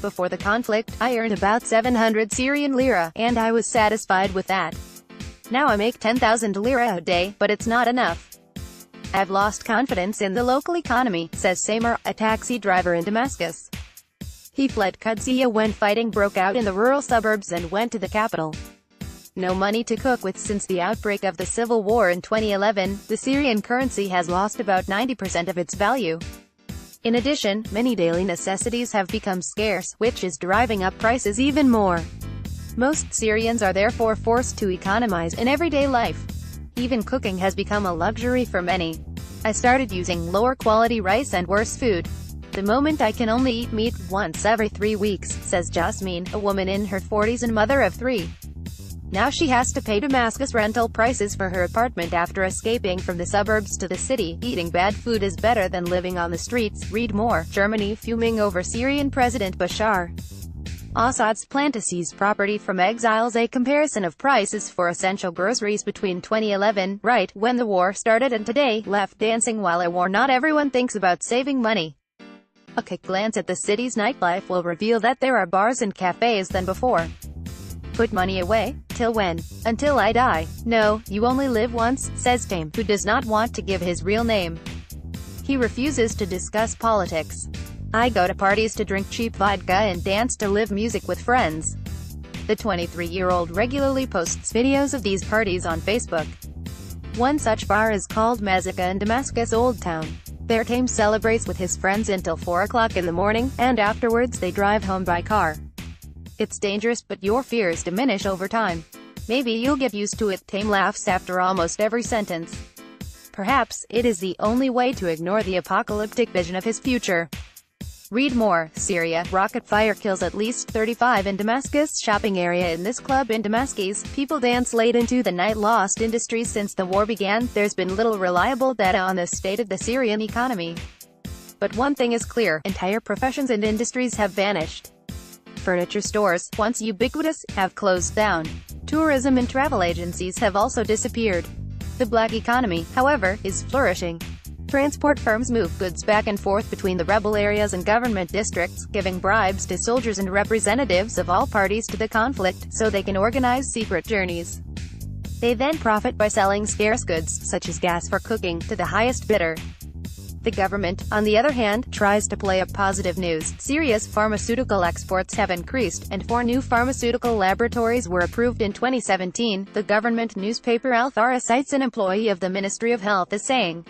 Before the conflict, I earned about 700 Syrian lira, and I was satisfied with that. Now I make 10,000 lira a day, but it's not enough. I've lost confidence in the local economy, says Samir, a taxi driver in Damascus. He fled Qudsiya when fighting broke out in the rural suburbs and went to the capital. No money to cook with. Since the outbreak of the civil war in 2011, the Syrian currency has lost about 90% of its value. In addition, many daily necessities have become scarce, which is driving up prices even more. Most Syrians are therefore forced to economize in everyday life. Even cooking has become a luxury for many. I started using lower quality rice and worse food. The moment I can only eat meat once every 3 weeks, says Jasmine, a woman in her 40s and mother of 3. Now she has to pay Damascus rental prices for her apartment after escaping from the suburbs to the city. Eating bad food is better than living on the streets. Read more. Germany fuming over Syrian President Bashar Assad's plan to seize property from exiles. A comparison of prices for essential groceries between 2011, right when the war started, and today, left dancing while at war. Not everyone thinks about saving money. A quick glance at the city's nightlife will reveal that there are bars and cafes than before. Put money away? Till when? Until I die. No, you only live once, says Tame, who does not want to give his real name. He refuses to discuss politics. I go to parties to drink cheap vodka and dance to live music with friends. The 23-year-old regularly posts videos of these parties on Facebook. One such bar is called Mazaka in Damascus Old Town. There Tame celebrates with his friends until 4 o'clock in the morning, and afterwards they drive home by car. It's dangerous, but your fears diminish over time. Maybe you'll get used to it. Tame laughs after almost every sentence. Perhaps it is the only way to ignore the apocalyptic vision of his future. Read more. Syria, rocket fire kills at least 35 in Damascus shopping area. In this club in Damascus, people dance late into the night. Lost industries. Since the war began, there's been little reliable data on the state of the Syrian economy. But one thing is clear, entire professions and industries have vanished. Furniture stores, once ubiquitous, have closed down. Tourism and travel agencies have also disappeared. The black economy, however, is flourishing. Transport firms move goods back and forth between the rebel areas and government districts, giving bribes to soldiers and representatives of all parties to the conflict, so they can organize secret journeys. They then profit by selling scarce goods, such as gas for cooking, to the highest bidder. The government, on the other hand, tries to play up positive news. Syria's pharmaceutical exports have increased, and 4 new pharmaceutical laboratories were approved in 2017, the government newspaper Al Thara cites an employee of the Ministry of Health as saying.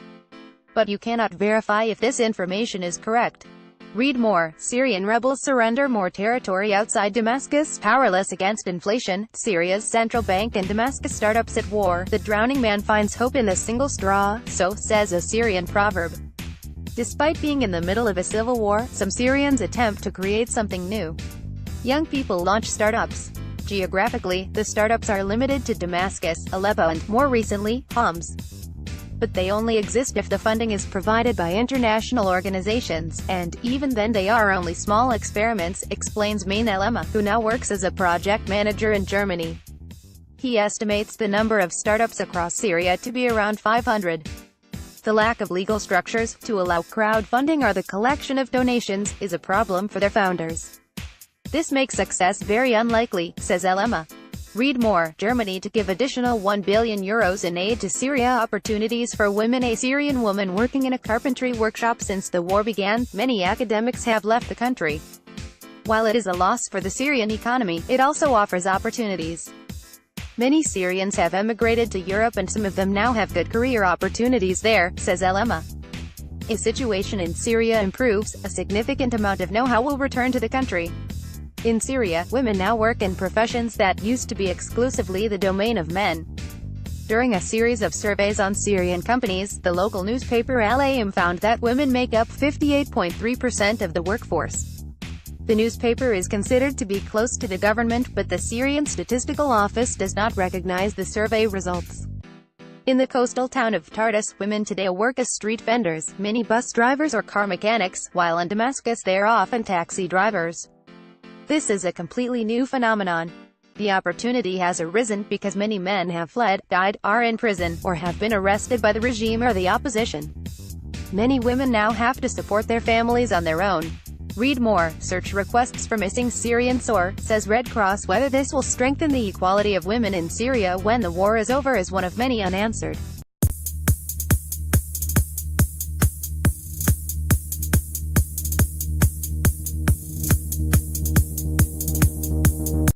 But you cannot verify if this information is correct. Read more. Syrian rebels surrender more territory outside Damascus. Powerless against inflation, Syria's central bank and Damascus startups at war. The drowning man finds hope in the single straw, so says a Syrian proverb. Despite being in the middle of a civil war, some Syrians attempt to create something new. Young people launch startups. Geographically, the startups are limited to Damascus, Aleppo and, more recently, Homs. But they only exist if the funding is provided by international organizations, and, even then they are only small experiments, explains Main Elema, who now works as a project manager in Germany. He estimates the number of startups across Syria to be around 500. The lack of legal structures to allow crowdfunding or the collection of donations is a problem for their founders. This makes success very unlikely, says Elema. Read more. Germany to give additional €1 billion in aid to Syria. Opportunities for women. A Syrian woman working in a carpentry workshop. Since the war began, many academics have left the country. While it is a loss for the Syrian economy, it also offers opportunities. Many Syrians have emigrated to Europe and some of them now have good career opportunities there, says Elema. If the situation in Syria improves, a significant amount of know-how will return to the country. In Syria, women now work in professions that used to be exclusively the domain of men. During a series of surveys on Syrian companies, the local newspaper Al Aim found that women make up 58.3% of the workforce. The newspaper is considered to be close to the government, but the Syrian Statistical Office does not recognize the survey results. In the coastal town of Tartus, women today work as street vendors, minibus drivers or car mechanics, while in Damascus they are often taxi drivers. This is a completely new phenomenon. The opportunity has arisen because many men have fled, died, are in prison, or have been arrested by the regime or the opposition. Many women now have to support their families on their own. Read more. Search requests for missing Syrian SOR, says Red Cross. Whether this will strengthen the equality of women in Syria when the war is over is one of many unanswered